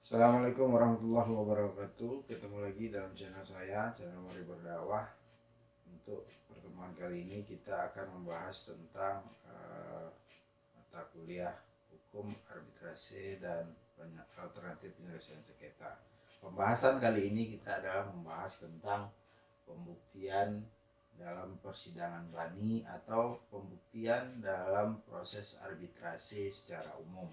Assalamualaikum warahmatullahi wabarakatuh. Ketemu lagi dalam channel saya, channel Mari Berdakwah. Untuk pertemuan kali ini kita akan membahas tentang mata kuliah hukum arbitrase dan banyak alternatif penyelesaian sengketa. Pembahasan kali ini kita adalah membahas tentang pembuktian dalam persidangan bani atau pembuktian dalam proses arbitrase secara umum.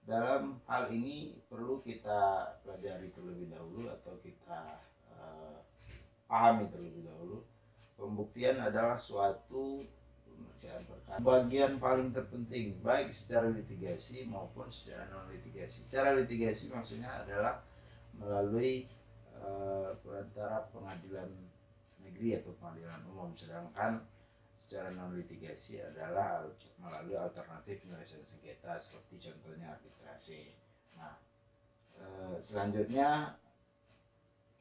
Dalam hal ini perlu kita pelajari terlebih dahulu atau kita pahami terlebih dahulu. Pembuktian adalah suatu pemecahan perkara, bagian paling terpenting baik secara litigasi maupun secara non litigasi. Secara litigasi maksudnya adalah melalui perantara pengadilan negeri atau pengadilan umum, sedangkan secara non litigasi adalah melalui alternatif penyelesaian sengketa seperti contohnya arbitrase. Nah, selanjutnya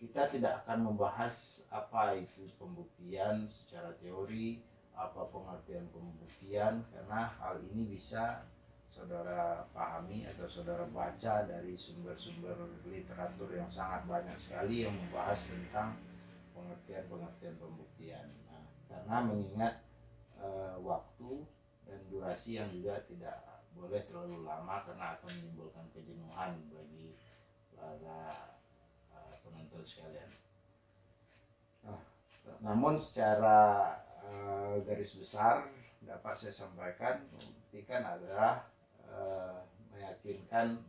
kita tidak akan membahas apa itu pembuktian secara teori, apa pengertian pembuktian, karena hal ini bisa saudara pahami atau saudara baca dari sumber-sumber literatur yang sangat banyak sekali yang membahas tentang pengertian pembuktian. Nah, karena mengingat waktu dan durasi yang juga tidak boleh terlalu lama karena akan menimbulkan kejenuhan bagi para penonton sekalian. Namun secara garis besar dapat saya sampaikan, membuktikan adalah meyakinkan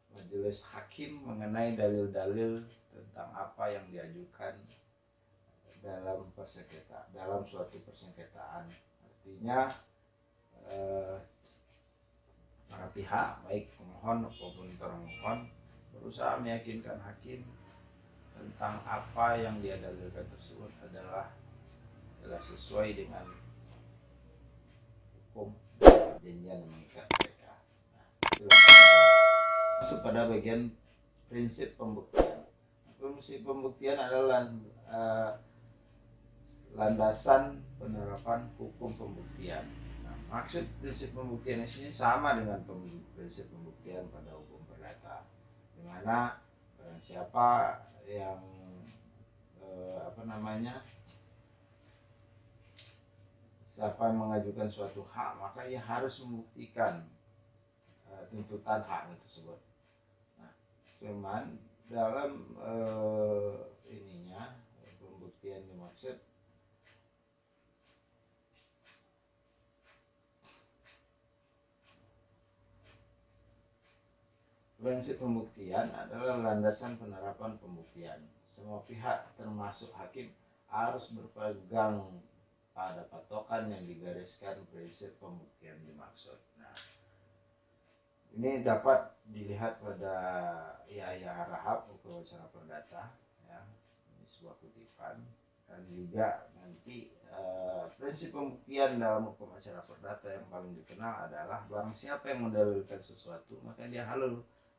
majelis hakim mengenai dalil-dalil tentang apa yang diajukan dalam suatu persengketaan. Artinya para pihak baik pemohon maupun termohon berusaha meyakinkan hakim tentang apa yang dia dalilkan tersebut adalah sesuai dengan hukum dan perjanjian yang mengikat mereka. Nah, itulah masuk pada bagian prinsip pembuktian. Prinsip pembuktian adalah landasan penerapan hukum pembuktian. Nah, maksud prinsip pembuktian di sini sama dengan prinsip pembuktian pada hukum perdata, di mana siapa yang siapa yang mengajukan suatu hak, maka ia harus membuktikan tuntutan haknya tersebut. Nah, cuman dalam pembuktian dimaksud prinsip pembuktian adalah landasan penerapan pembuktian. Semua pihak termasuk hakim harus berpegang pada patokan yang digariskan prinsip pembuktian dimaksud. Nah, ini dapat dilihat pada Yahya Harahap hukum acara perdata, ya, ini sebuah kutipan, dan juga nanti prinsip pembuktian dalam hukum acara perdata yang paling dikenal adalah barang siapa yang mendalilkan sesuatu maka dia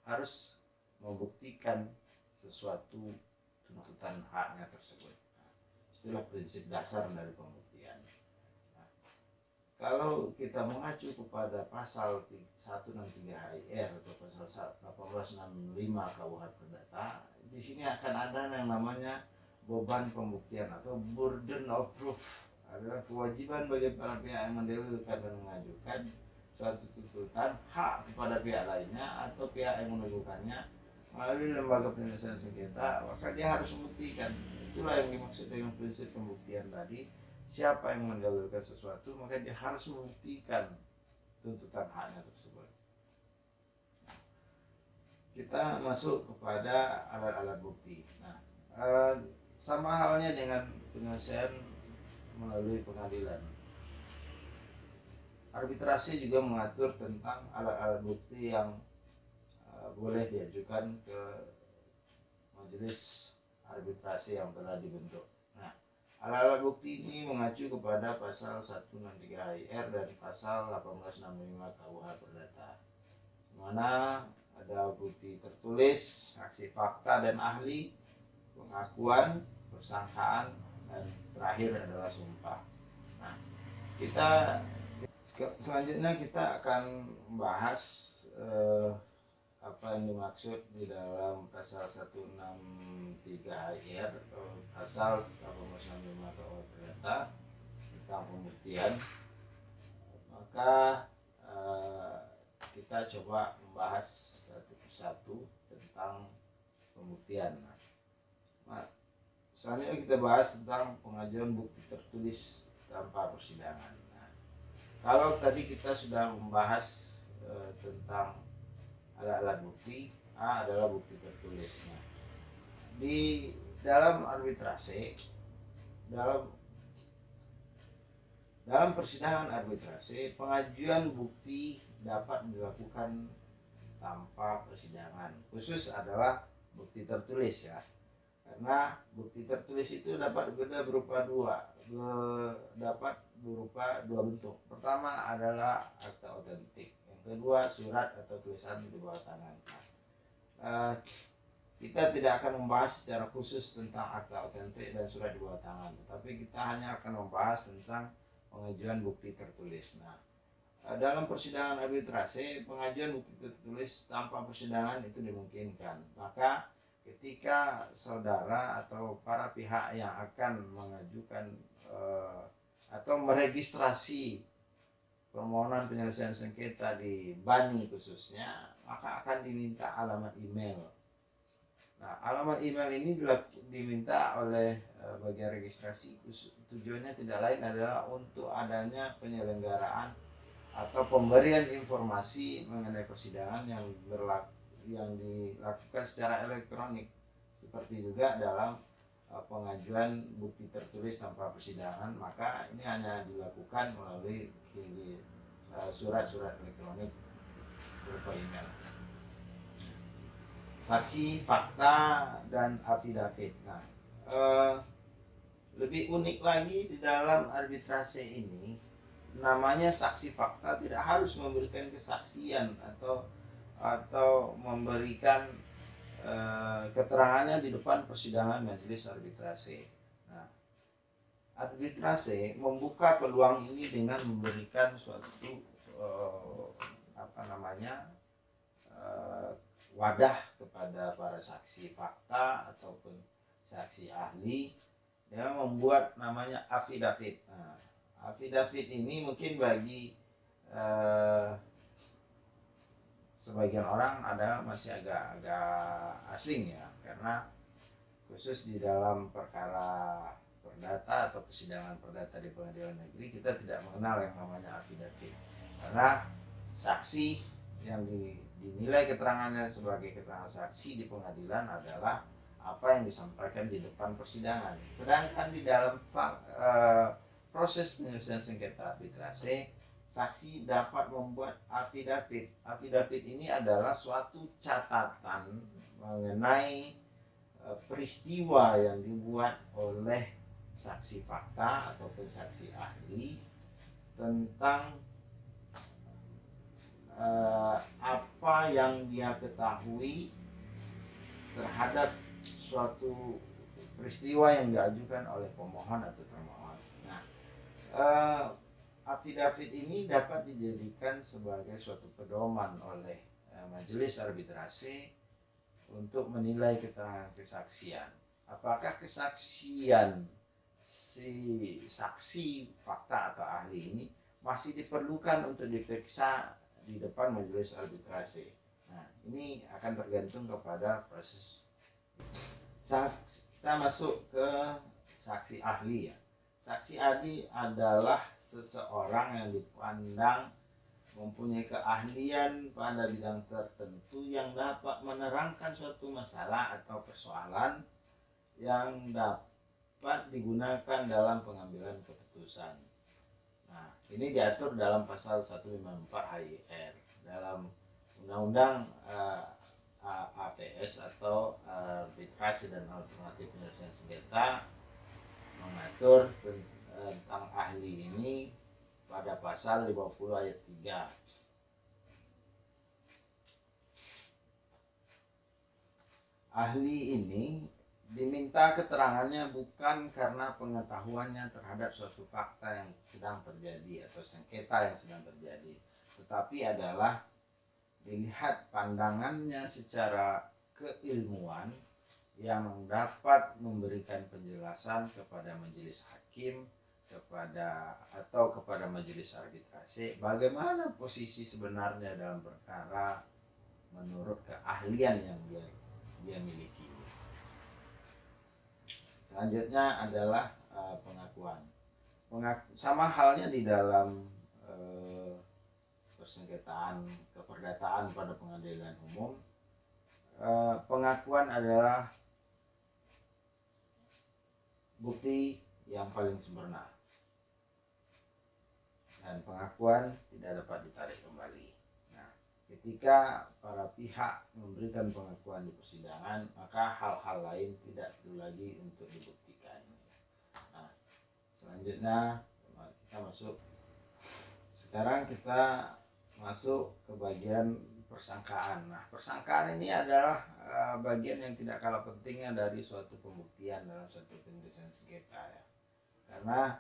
harus membuktikan sesuatu tuntutan haknya tersebut. Nah, itulah prinsip dasar dari pembuktian. Nah, kalau kita mengacu kepada pasal 163 HIR atau pasal 1865 KUH Perdata, di sini akan ada yang namanya beban pembuktian atau burden of proof, adalah kewajiban bagi para pihak yang mendalilkan dan mengajukan suatu tuntutan hak kepada pihak lainnya atau pihak yang meneguhkannya melalui lembaga penyelesaian sengketa, maka dia harus membuktikan. Itulah yang dimaksud dengan prinsip pembuktian tadi. Siapa yang mendalilkan sesuatu maka dia harus membuktikan tuntutan haknya tersebut. Nah, kita masuk kepada alat-alat bukti. Nah, sama halnya dengan penyelesaian melalui pengadilan, arbitrasi juga mengatur tentang alat-alat bukti yang boleh diajukan ke majelis arbitrasi yang telah dibentuk. Nah, alat-alat bukti ini mengacu kepada pasal 163 HIR dan pasal 1865 KUH Perdata, di mana ada bukti tertulis, saksi fakta dan ahli, pengakuan, persangkaan, dan terakhir adalah sumpah. Nah, selanjutnya kita akan membahas apa yang dimaksud di dalam pasal 163 HIR atau pasal 195 KUH Perdata tentang pembuktian, maka kita coba membahas satu persatu tentang pembuktian. Nah, selanjutnya kita bahas tentang pengajuan bukti tertulis tanpa persidangan. Nah, kalau tadi kita sudah membahas tentang alat-alat bukti, A adalah bukti tertulisnya. Di dalam arbitrase, dalam persidangan arbitrase, pengajuan bukti dapat dilakukan tanpa persidangan. Khusus adalah bukti tertulis ya. Karena bukti tertulis itu dapat berupa dua bentuk. Pertama adalah akta otentik. Kedua, surat atau tulisan di bawah tangan. Kita tidak akan membahas secara khusus tentang akta otentik dan surat di bawah tangan, tetapi kita hanya akan membahas tentang pengajuan bukti tertulis. Nah, dalam persidangan arbitrase, pengajuan bukti tertulis tanpa persidangan itu dimungkinkan. Maka ketika saudara atau para pihak yang akan mengajukan atau meregistrasi permohonan penyelesaian sengketa di BANI khususnya, maka akan diminta alamat email. Nah, alamat email ini diminta oleh bagian registrasi. Tujuannya tidak lain adalah untuk adanya penyelenggaraan atau pemberian informasi mengenai persidangan yang dilakukan secara elektronik. Seperti juga dalam pengajuan bukti tertulis tanpa persidangan, maka ini hanya dilakukan melalui surat-surat elektronik berupa email. Saksi, fakta, dan afidavit. Nah, lebih unik lagi di dalam arbitrase ini, namanya saksi fakta tidak harus memberikan kesaksian atau memberikan keterangannya di depan persidangan majelis arbitrase. Nah, arbitrase membuka peluang ini dengan memberikan suatu wadah kepada para saksi fakta ataupun saksi ahli yang membuat namanya afidavit. Nah, afidavit ini mungkin bagi sebagian orang masih agak asing ya, karena khusus di dalam perkara perdata atau persidangan perdata di pengadilan negeri kita tidak mengenal yang namanya afidavit, karena saksi yang dinilai keterangannya sebagai keterangan saksi di pengadilan adalah apa yang disampaikan di depan persidangan. Sedangkan di dalam proses penyelesaian sengketa arbitrase, saksi dapat membuat afidavit. Afidavit ini adalah suatu catatan mengenai peristiwa yang dibuat oleh saksi fakta ataupun saksi ahli tentang apa yang dia ketahui terhadap suatu peristiwa yang diajukan oleh pemohon atau termohon. Nah, afidavit ini dapat dijadikan sebagai suatu pedoman oleh majelis arbitrase untuk menilai keterangan kesaksian. Apakah kesaksian si saksi fakta atau ahli ini masih diperlukan untuk diperiksa di depan majelis arbitrase. Nah, ini akan tergantung kepada proses. Kita masuk ke saksi ahli ya. Saksi ahli adalah seseorang yang dipandang mempunyai keahlian pada bidang tertentu yang dapat menerangkan suatu masalah atau persoalan yang dapat digunakan dalam pengambilan keputusan. Nah, ini diatur dalam pasal 154 HIR dalam Undang-Undang APS atau Arbitrase dan Alternatif Penyelesaian Sengketa, mengatur tentang ahli ini pada pasal 50 ayat 3. Ahli ini diminta keterangannya bukan karena pengetahuannya terhadap suatu fakta yang sedang terjadi atau sengketa yang sedang terjadi, tetapi adalah dilihat pandangannya secara keilmuan yang dapat memberikan penjelasan kepada majelis hakim kepada majelis arbitrase bagaimana posisi sebenarnya dalam perkara menurut keahlian yang dia miliki. Selanjutnya adalah pengakuan. Sama halnya di dalam persengketaan keperdataan pada pengadilan umum, pengakuan adalah bukti yang paling sempurna dan pengakuan tidak dapat ditarik kembali. Nah, ketika para pihak memberikan pengakuan di persidangan, maka hal-hal lain tidak perlu lagi untuk dibuktikan. Nah, selanjutnya kita masuk ke bagian persangkaan. Nah, persangkaan ini adalah bagian yang tidak kalah pentingnya dari suatu pembuktian dalam suatu penyelesaian sengketa ya. Karena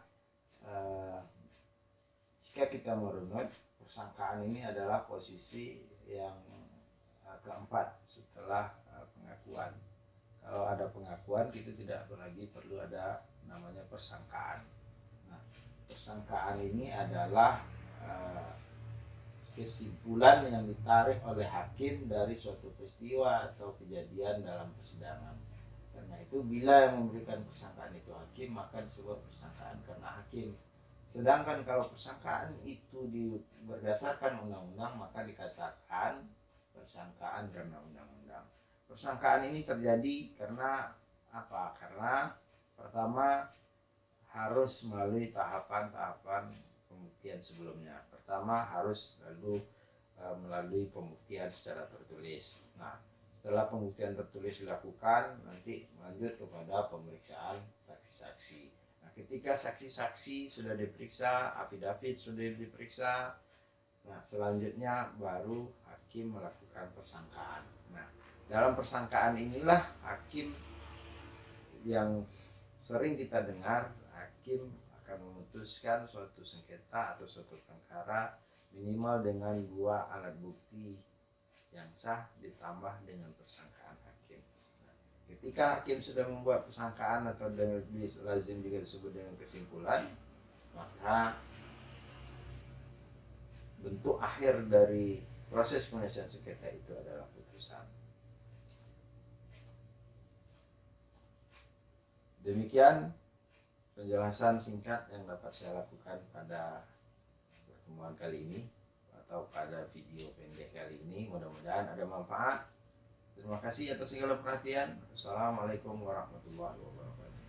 jika kita merunut, persangkaan ini adalah posisi yang keempat setelah pengakuan. Kalau ada pengakuan, kita tidak lagi perlu ada namanya persangkaan. Nah, persangkaan ini adalah kesimpulan yang ditarik oleh hakim dari suatu peristiwa atau kejadian dalam persidangan. Karena itu bila yang memberikan persangkaan itu hakim, maka disebut persangkaan karena hakim. Sedangkan kalau persangkaan itu berdasarkan undang-undang, maka dikatakan persangkaan karena undang-undang. Persangkaan ini terjadi karena apa? Karena pertama harus melalui tahapan-tahapan pembuktian sebelumnya. Pertama harus melalui pembuktian secara tertulis. Nah, setelah pembuktian tertulis dilakukan, nanti lanjut kepada pemeriksaan saksi-saksi. Nah, ketika saksi-saksi sudah diperiksa, afidavit sudah diperiksa, nah selanjutnya baru hakim melakukan persangkaan. Nah, dalam persangkaan inilah hakim yang sering kita dengar, hakim akan memutuskan suatu sengketa atau suatu perkara minimal dengan 2 alat bukti yang sah ditambah dengan persangkaan hakim. Nah, ketika hakim sudah membuat persangkaan atau dengan lazim juga disebut dengan kesimpulan, maka bentuk akhir dari proses penyelesaian sengketa itu adalah putusan. Demikian penjelasan singkat yang dapat saya lakukan pada pertemuan kali ini atau pada video pendek kali ini. Mudah-mudahan ada manfaat. Terima kasih atas segala perhatian. Assalamualaikum warahmatullahi wabarakatuh.